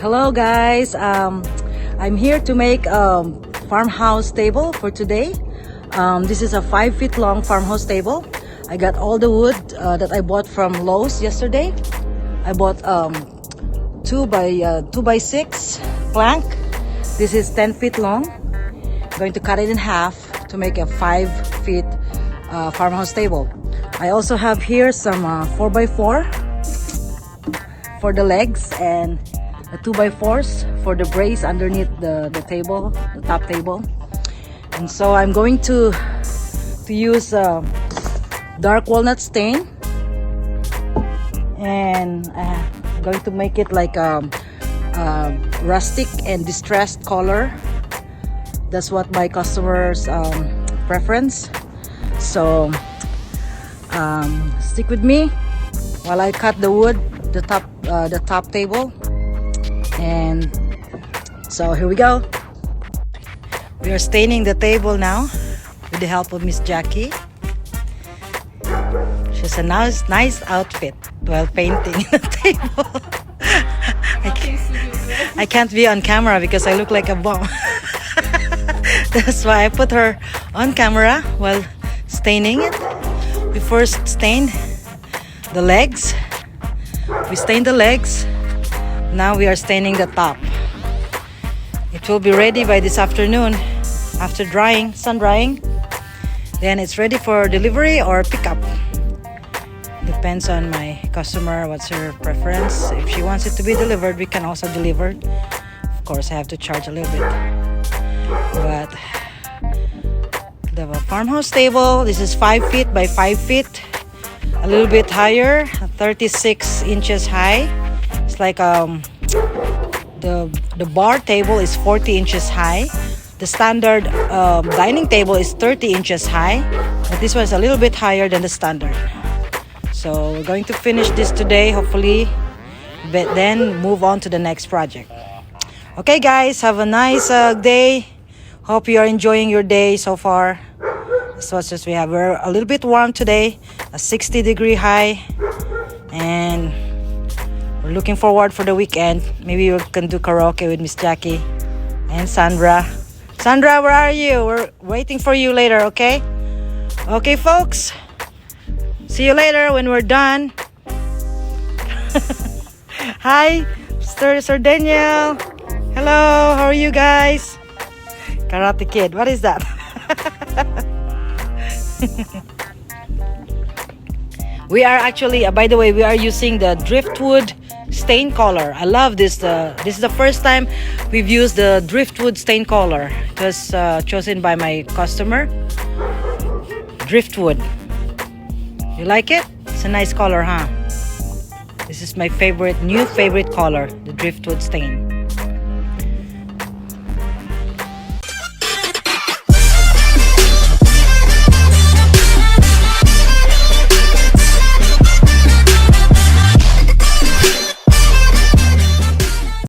Hello guys, I'm here to make a farmhouse table for today. This is a 5 feet long farmhouse table. I got all the wood that I bought from Lowe's yesterday. I bought 2 by 6 plank. This is 10 feet long. I'm going to cut it in half to make a 5 feet farmhouse table. I also have here some 4 by 4 for the legs and the 2 by 4s for the brace underneath the table, the top table. And so I'm going to use dark walnut stain, and I'm going to make it like a rustic and distressed color. That's what my customers preference. So stick with me while I cut the wood, the top table. And so here we go. We are staining the table now with the help of Miss Jackie. She's a nice outfit while painting the table. I can't be on camera because I look like a bum. That's why I put her on camera while staining it. We first stained the legs. We stained the legs. Now we are staining the top. It will be ready by this afternoon after drying, sun drying. Then it's ready for delivery or pickup. Depends on my customer, what's her preference. If she wants it to be delivered, we can also deliver. Of course, I have to charge a little bit. But the farmhouse table, this is 5 feet by 5 feet. A little bit higher, 36 inches high. It's like the bar table is 40 inches high. The standard dining table is 30 inches high, but this one is a little bit higher than the standard. So we're going to finish this today, hopefully, but then move on to the next project. Okay guys, have a nice day. Hope you are enjoying your day so far. So it's just we're a little bit warm today, a 60-degree high, and we're looking forward for the weekend. Maybe we can do karaoke with Miss Jackie and Sandra. Sandra, where are you? We're waiting for you later, okay? Okay, folks. See you later when we're done. Hi, Sir Daniel. Hello, how are you guys? Karate Kid, what is that? We are actually, by the way, we are using the driftwood stain color. I love this. This is the first time we've used the driftwood stain color. It was chosen by my customer. Driftwood. You like it? It's a nice color, huh? This is my new favorite color, the driftwood stain.